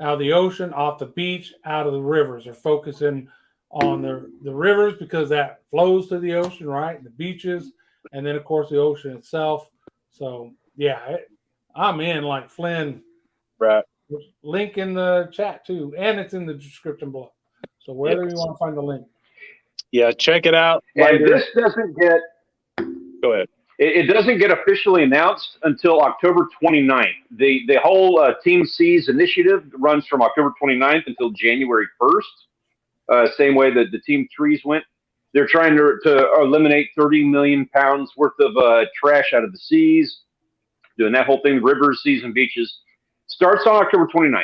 out of the ocean, off the beach, out of the rivers. They're focusing on the rivers because that flows to the ocean, right? The beaches, and then, of course, the ocean itself. So, yeah, I'm in like Flynn. Right. Link in the chat, too, and it's in the description below. So wherever you want to find the link. Yeah, check it out. And this doesn't get... Go ahead. It doesn't get officially announced until October 29th. The whole Team C's initiative runs from October 29th until January 1st. Same way that the Team Trees went. They're trying to eliminate 30 million pounds worth of trash out of the seas, doing that whole thing, rivers, seas, and beaches. Starts on October 29th.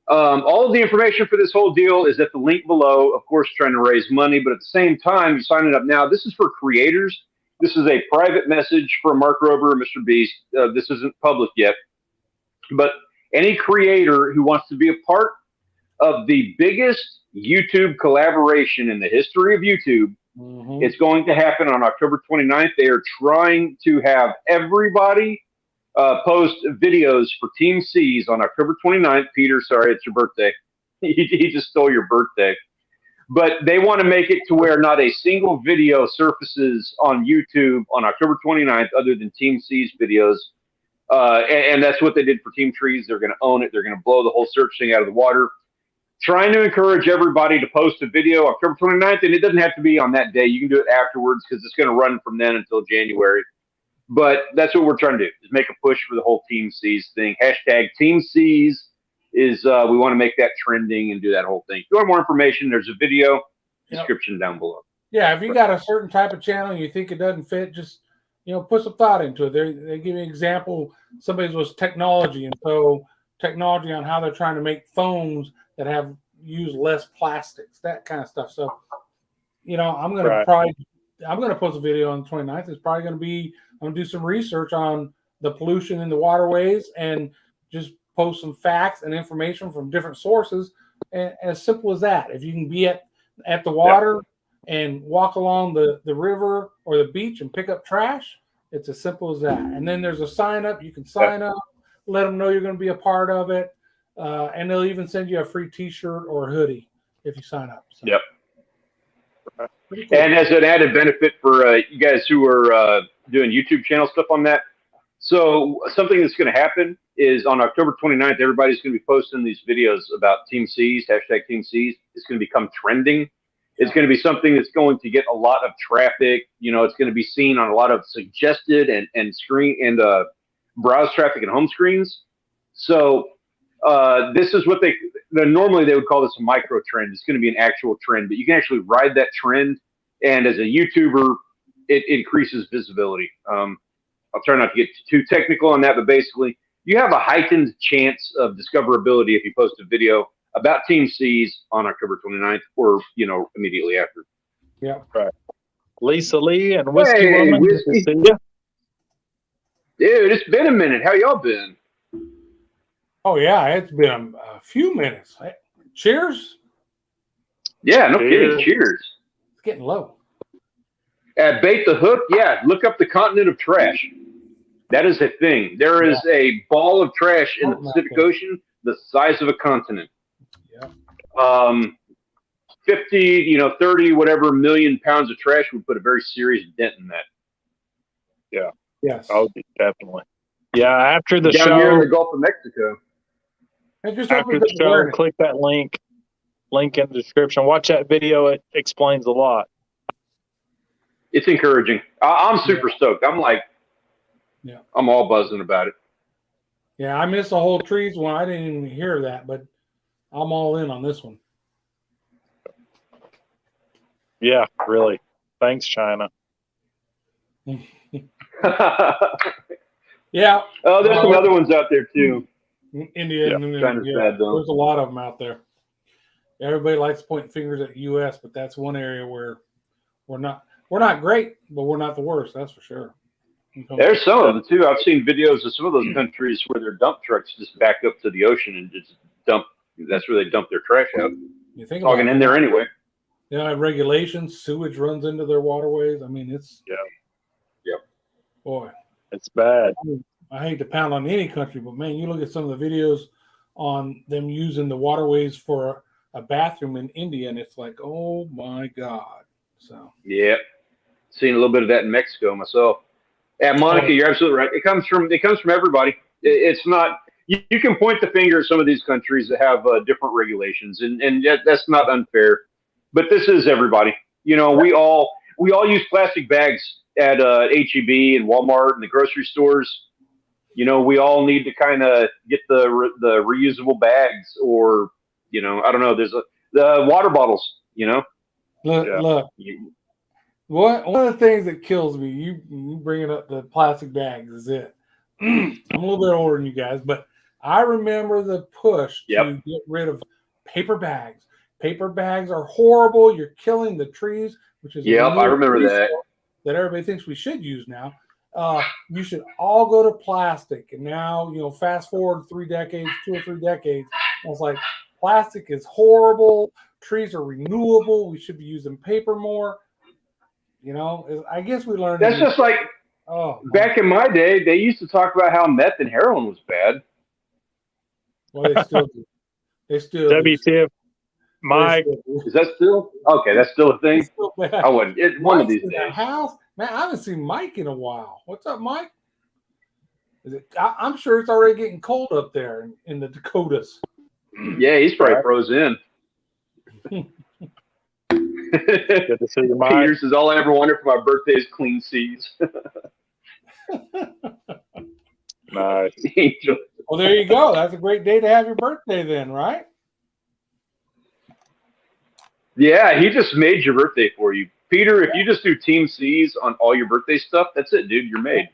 All of the information for this whole deal is at the link below, of course, trying to raise money, but at the same time, you sign it up now. This is for creators. This is a private message from Mark Rober and Mr. Beast. This isn't public yet. But any creator who wants to be a part of the biggest YouTube collaboration in the history of YouTube, it's going to happen on October 29th. They are trying to have everybody post videos for Team C's on October 29th. Peter, sorry, it's your birthday. He just stole your birthday. But they want to make it to where not a single video surfaces on YouTube on October 29th other than Team C's videos. And that's what they did for Team Trees. They're going to own it. They're going to blow the whole search thing out of the water. Trying to encourage everybody to post a video October 29th. And it doesn't have to be on that day. You can do it afterwards because it's going to run from then until January. But that's what we're trying to do, is make a push for the whole Team C's thing. Hashtag Team C's is we want to make that trending and do that whole thing. If you want more information, there's a video description down below. Yeah, if you got a certain type of channel and you think it doesn't fit, just put some thought into it. They give you an example. Somebody's was technology, and so technology on how they're trying to make phones that have used less plastics, that kind of stuff. So, I'm gonna post a video on the 29th. It's probably gonna be I'm gonna do some research on the pollution in the waterways and just post some facts and information from different sources. And as simple as that. If you can be at the water and walk along the river or the beach and pick up trash, It's as simple as that. And then there's a sign up. You can sign up, let them know you're going to be a part of it. And they'll even send you a free T-shirt or a hoodie if you sign up. So. Yep. Cool. And as an added benefit for you guys who are doing YouTube channel stuff on that, so something that's going to happen is on October 29th, everybody's going to be posting these videos about Team C's, hashtag Team C's. It's going to become trending. It's going to be something that's going to get a lot of traffic. You know, it's going to be seen on a lot of suggested and screen and browse traffic and home screens. So this is what normally they would call this a micro trend. It's going to be an actual trend, but you can actually ride that trend. And as a YouTuber, it increases visibility. I'll try not to get too technical on that, but basically you have a heightened chance of discoverability if you post a video about Team C's on October 29th or, you know, immediately after. Yeah. Right. Lisa Lee and Whiskey Hey, Woman. Whiskey. Good to see ya. Dude, it's been a minute. How y'all been? Oh, yeah. It's been a few minutes. Cheers. Yeah, no Cheers. kidding. Cheers. It's getting low. At Bait the Hook, yeah, look up the continent of trash. That is a thing. There is a ball of trash in the Pacific Ocean the size of a continent. Yeah. 50, 30, whatever million pounds of trash would put a very serious dent in that. Yeah. Yes. Oh, definitely. Yeah, after the Down show. here in the Gulf of Mexico. After The show, click that link in the description. Watch that video. It explains a lot. It's encouraging. I'm super stoked. I'm like, I'm all buzzing about it. Yeah, I missed the whole trees one. I didn't even hear that, but I'm all in on this one. Yeah, really. Thanks, China. Yeah. Oh, there's some other ones out there too. India. China's bad though. There's a lot of them out there. Everybody likes pointing fingers at the U.S., but that's one area where we're not great, but we're not the worst. That's for sure. There's some of them too. I've seen videos of some of those countries where their dump trucks just back up to the ocean and just dump. That's where they dump their trash out. You think talking in there anyway. They don't have regulations. Sewage runs into their waterways. I mean, it's boy, it's bad. I hate to pound on any country, but man, you look at some of the videos on them using the waterways for a bathroom in India, and it's like, oh my God. So yeah, seen a little bit of that in Mexico myself. Yeah, Monica, you're absolutely right. It comes from everybody. It's not. You can point the finger at some of these countries that have different regulations, and that's not unfair. But this is everybody. You know, we all use plastic bags at H-E-B and Walmart and the grocery stores. You know, we all need to kind of get the reusable bags, or I don't know. There's the water bottles. Look. One of the things that kills me, you bringing up the plastic bags, is it. I'm a little bit older than you guys, but I remember the push to get rid of paper bags. Paper bags are horrible. You're killing the trees, which is I remember that everybody thinks we should use now. You should all go to plastic. And now, fast forward 2 or 3 decades, I was like, plastic is horrible. Trees are renewable. We should be using paper more. I guess we learned. That's just like back in my day, they used to talk about how meth and heroin was bad. Well, they still do. They still WTF, Mike. Is that still? Okay, that's still a thing. Still bad. I wouldn't. It's one of these days. House? Man, I haven't seen Mike in a while. What's up, Mike? I'm sure it's already getting cold up there in the Dakotas. Yeah, he's probably frozen in. Good to see you, Mike. Peter says, all I ever wanted for my birthday is clean seas. Nice. Well, there you go. That's a great day to have your birthday then, right? Yeah, he just made your birthday for you. Peter, if you just do Team C's on all your birthday stuff, that's it, dude. You're made.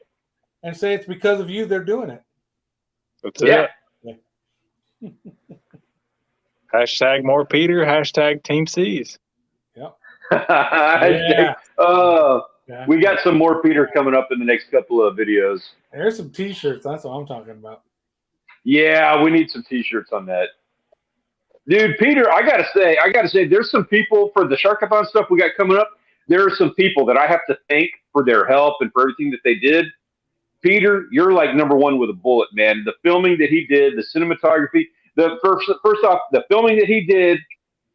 And say it's because of you they're doing it. That's it. Hashtag more Peter. Hashtag Team C's. Yep. We got some more Peter coming up in the next couple of videos. There's some T-shirts. That's what I'm talking about. Yeah, we need some T-shirts on that. Dude, Peter, I gotta say, there's some people for the Sharkathon stuff we got coming up. There are some people that I have to thank for their help and for everything that they did. Peter, you're like number one with a bullet, man. The filming that he did, the cinematography, the first off, the filming that he did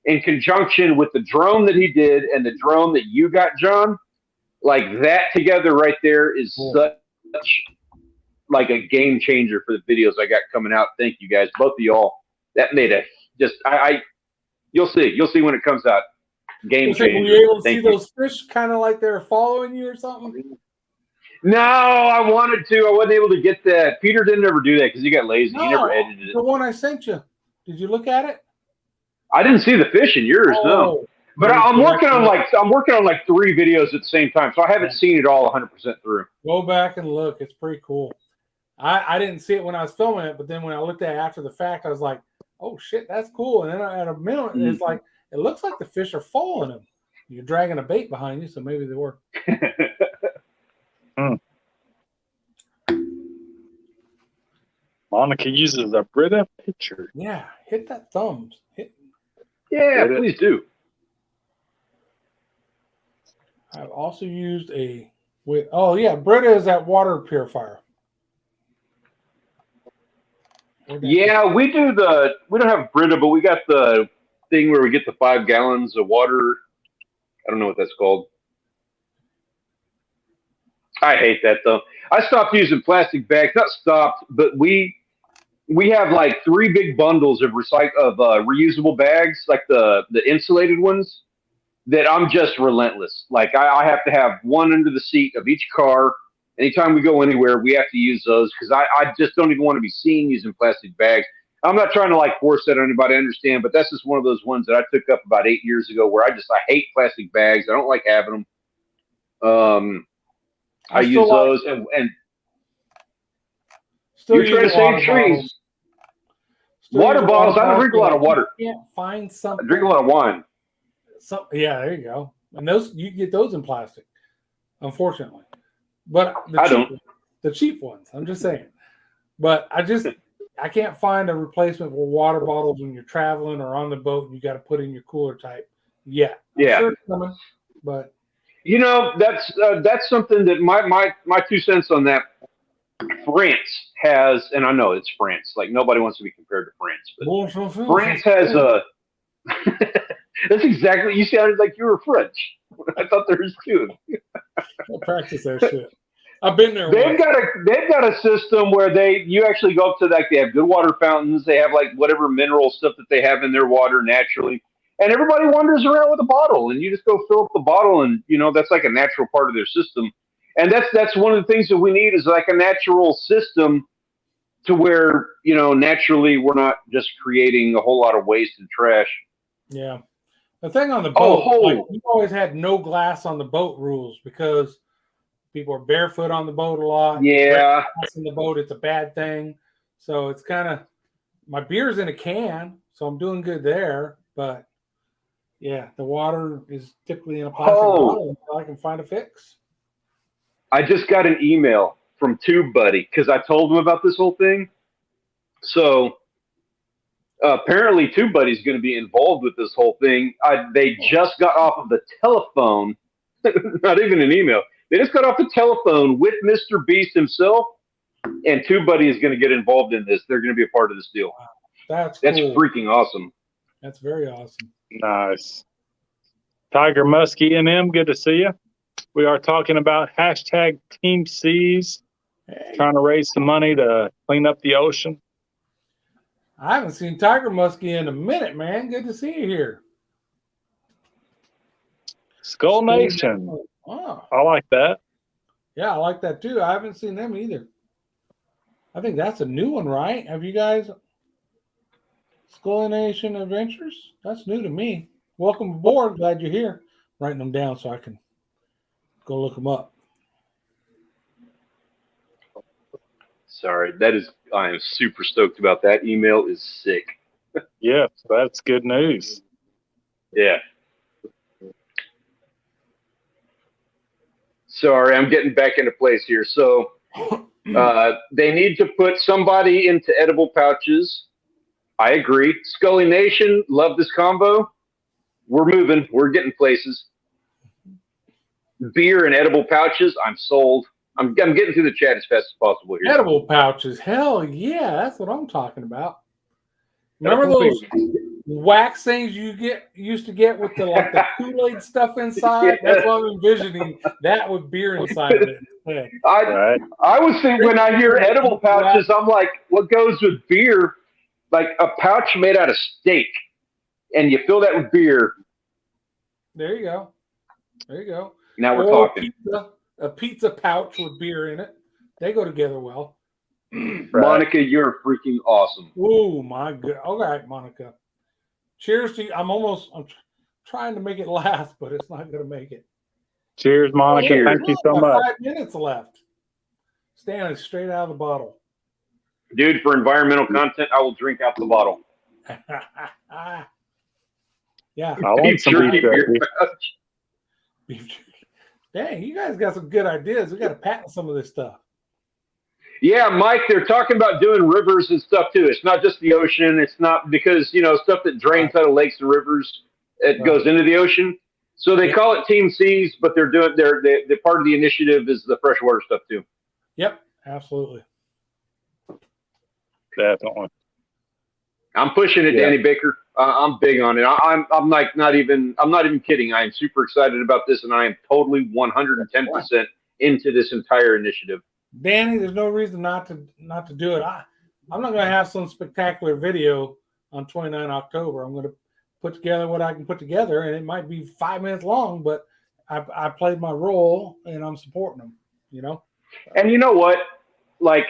in conjunction with the drone that he did and the drone that you got, John, like that together right there is such like a game changer for the videos I got coming out. Thank you guys, both of y'all. That made a just you'll see when it comes out. Game changer. Were you able to see those fish kind of like they were following you or something? No, I wanted to. I wasn't able to get that. Peter didn't ever do that because he got lazy. No, he never edited it. The one I sent you. Did you look at it? I didn't see the fish in yours, no. But I'm working on like 3 videos at the same time, so I haven't seen it all 100% through. Go back and look. It's pretty cool. I didn't see it when I was filming it, but then when I looked at it after the fact, I was like, "Oh shit, that's cool." And then at a minute, it's like it looks like the fish are following him. You're dragging a bait behind you, so maybe they were. Monica uses a Brita picture. Yeah, hit that thumbs. Yeah, please do. I've also used Brita is that water purifier. Yeah, we don't have Brita, but we got the thing where we get the 5 gallons of water. I don't know what that's called. I hate that though. I stopped using plastic bags. Not stopped, but we have like 3 big bundles of reusable bags, like the insulated ones, that I'm just relentless. Like I have to have one under the seat of each car. Anytime we go anywhere, we have to use those because I just don't even want to be seen using plastic bags. I'm not trying to like force that on anybody, I understand, but that's just one of those ones that I took up about 8 years ago where I hate plastic bags. I don't like having them. I use those and you're trying to save trees. Water bottles. I don't drink a lot of water. You can't find something. I drink a lot of wine. Yeah, there you go. And those you can get those in plastic, unfortunately. But the cheap ones. I'm just saying. But I can't find a replacement for water bottles when you're traveling or on the boat and you got to put in your cooler type. Yeah. Yeah. Sure it's coming, but that's something that my 2 cents on that. France has, and I know it's France. Like nobody wants to be compared to France, but France has a. That's exactly. You sounded like you were French. I thought there was 2. I'll practice that shit. I've been there. They've got a system where you actually go up to they have good water fountains. They have like whatever mineral stuff that they have in their water naturally, and everybody wanders around with a bottle, and you just go fill up the bottle, and that's like a natural part of their system. And that's one of the things that we need is like a natural system to where, naturally we're not just creating a whole lot of waste and trash. Yeah. The thing on the boat, we've always had no glass on the boat rules because people are barefoot on the boat a lot. Yeah. Glass in the boat, it's a bad thing. So it's kind of, my beer's in a can, so I'm doing good there. But yeah, the water is typically in a plastic bottle until I can find a fix. I just got an email from TubeBuddy because I told him about this whole thing. So apparently TubeBuddy is going to be involved with this whole thing. They just got off of the telephone, not even an email. They just got off the telephone with Mr. Beast himself, and TubeBuddy is going to get involved in this. They're going to be a part of this deal. That's cool. Freaking awesome. That's very awesome. Nice. Tiger Muskie and them, good to see you. We are talking about hashtag Team Seas, trying to raise some money to clean up the ocean. I haven't seen Tiger Muskie in a minute, man. Good to see you here. Skull Nation. Oh. I like that. Yeah, I like that too. I haven't seen them either. I think that's a new one, right? Have you guys? Skull Nation Adventures? That's new to me. Welcome aboard. Glad you're here. Writing them down so I can go look them up. Sorry, I am super stoked about that. Email is sick. Yeah, that's good news. Yeah. Sorry, I'm getting back into place here. So they need to put somebody into edible pouches. I agree. Scully Nation, love this combo. We're moving. We're getting places. beer and edible pouches, I'm sold. I'm getting through the chat as fast as possible here. Edible pouches, hell yeah, that's what I'm talking about. Remember those wax things you used to get with the Kool-Aid stuff inside? Yeah. That's what I'm envisioning. That with beer inside of it. Yeah. I was thinking when I hear edible pouches, I'm like, what goes with beer? Like a pouch made out of steak, and you fill that with beer. There you go. There you go. Now we're talking. A pizza pouch with beer in it. They go together well. Monica, you're freaking awesome. Oh my god! All right, Monica. Cheers to you. I'm trying to make it last, but it's not going to make it. Cheers, Monica. Cheers. Thank you so much. 5 minutes left. Standing straight out of the bottle. Dude, for environmental content, I will drink out the bottle. Yeah. I want some beef jerky. Beef jerky. Dang, you guys got some good ideas. We got to patent some of this stuff. Yeah, Mike, they're talking about doing rivers and stuff too. It's not just the ocean. It's not because, stuff that drains out of lakes and rivers, it goes into the ocean. So they call it Team Seas, but they're part of the initiative is the freshwater stuff too. Yep, absolutely. Definitely. I'm pushing it, Danny Baker. I'm big on it. I'm like I'm not even kidding. I am super excited about this, and I am totally 110% into this entire initiative. Danny, there's no reason not to do it. I'm not going to have some spectacular video on 29 October. I'm going to put together what I can put together, and it might be 5 minutes long, but I played my role, and I'm supporting them, And you know what? Like,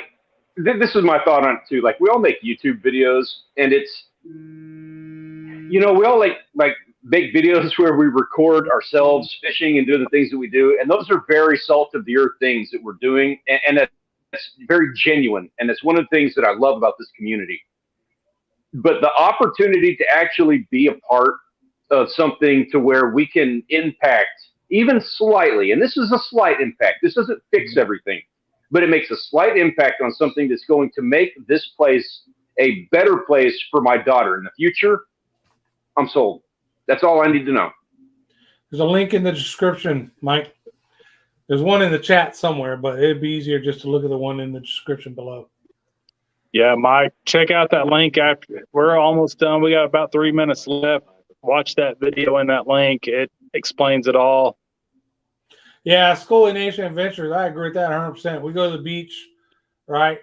this is my thought on it, too. Like, we all make YouTube videos, and it's, we all like make videos where we record ourselves fishing and doing the things that we do. And those are very salt of the earth things that we're doing. And that's very genuine. And it's one of the things that I love about this community. But the opportunity to actually be a part of something to where we can impact even slightly, and this is a slight impact. This doesn't fix everything, but it makes a slight impact on something that's going to make this place a better place for my daughter in the future. I'm sold. That's all I need to know. There's a link in the description, Mike. There's one in the chat somewhere, but it'd be easier just to look at the one in the description below. Yeah, Mike, check out that link. We're almost done. We got about 3 minutes left. Watch that video in that link. It explains it all. Yeah, Scully Nation Adventures, I agree with that 100%. We go to the beach, right?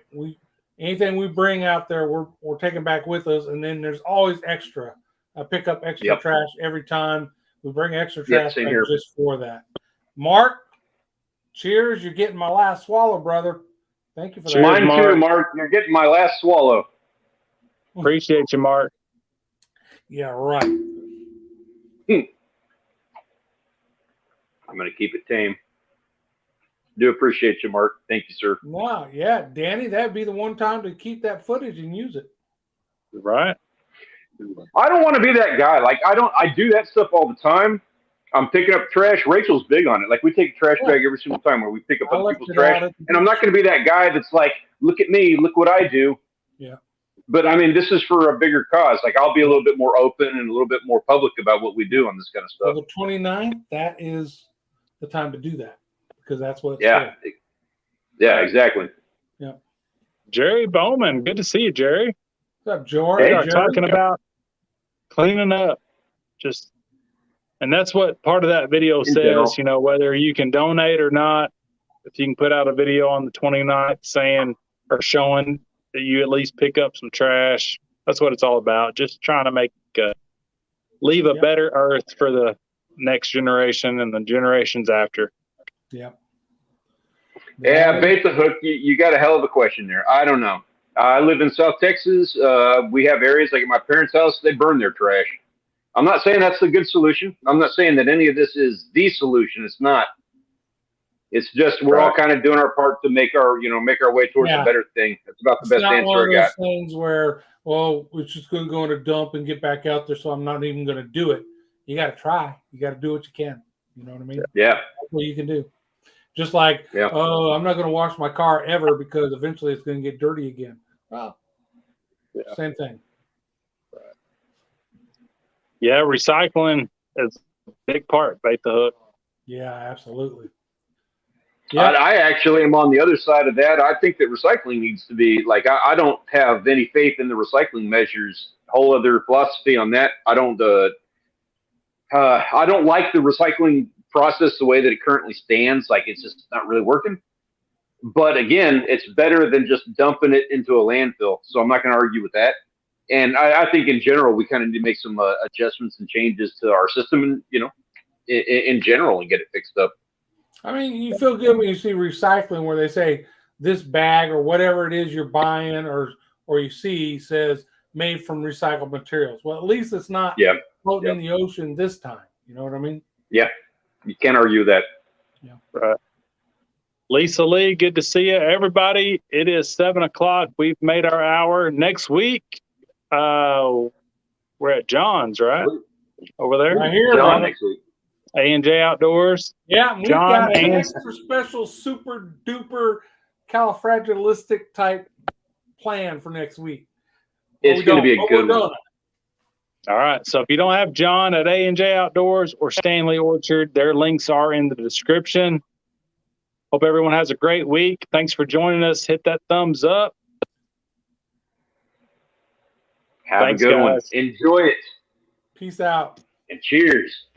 Anything we bring out there, we're taking back with us, and then there's always extra. I pick up extra trash every time. We bring extra trash back just for that. Mark, cheers. You're getting my last swallow, brother. Thank you for that. Mine too, Mark. You're getting my last swallow. Appreciate you, Mark. Yeah, right. I'm going to keep it tame. Do appreciate you, Mark. Thank you, sir. Wow, yeah, Danny, that'd be the one time to keep that footage and use it. Right. I don't want to be that guy. Like, I do that stuff all the time. I'm picking up trash. Rachel's big on it. Like, we take a trash bag every single time where we pick up other people's trash. And I'm not going to be that guy that's like, look at me, look what I do. Yeah. But I mean, this is for a bigger cause. Like, I'll be a little bit more open and a little bit more public about what we do on this kind of stuff. So the 29th, that is the time to do that because that's what it's for. Yeah, exactly. Yeah. Jerry Bowman, good to see you, Jerry. What's up, George? We are talking about cleaning up. And that's what part of that video says, whether you can donate or not. If you can put out a video on the 29th saying or showing that you at least pick up some trash. That's what it's all about. Just trying to leave a better earth for the next generation and the generations after. Yeah. Yeah, bait the hook. You got a hell of a question there. I don't know. I live in South Texas. We have areas like at my parents' house, they burn their trash. I'm not saying that's the good solution. I'm not saying that any of this is the solution. It's not. It's just we're all kind of doing our part to make our way towards a better thing. That's about the best answer I got. It's not one of those things where, we're just going to go in a dump and get back out there, so I'm not even going to do it. You got to try. You got to do what you can. You know what I mean? Yeah. That's what you can do. Just like, I'm not going to wash my car ever because eventually it's going to get dirty again. Well, same thing. Yeah, recycling is a big part. Bait the hook. Yeah, absolutely. Yeah. I actually am on the other side of that. I think that recycling needs to be like, I don't have any faith in the recycling measures. Whole other philosophy on that. I don't like the recycling process the way that it currently stands. Like, it's just not really working. But again, it's better than just dumping it into a landfill. So I'm not going to argue with that. And I think in general, we kind of need to make some adjustments and changes to our system, and in general, and get it fixed up. I mean, you feel good when you see recycling where they say this bag or whatever it is you're buying or you see says made from recycled materials. Well, at least it's not floating in the ocean this time. You know what I mean? Yeah, you can't argue that. Yeah. Right. Lisa Lee, good to see you. Everybody, it is 7 o'clock. We've made our hour. Next week, we're at John's, right? Over there. Right here, John, next week. A&J Outdoors. Yeah, we've John got an and extra special super duper califragilistic type plan for next week. It's going to be a good one. All right. So if you don't have John at A&J Outdoors or Stanley Orchard, their links are in the description. Hope everyone has a great week. Thanks for joining us. Hit that thumbs up. Have a good one. Enjoy it. Peace out. And cheers.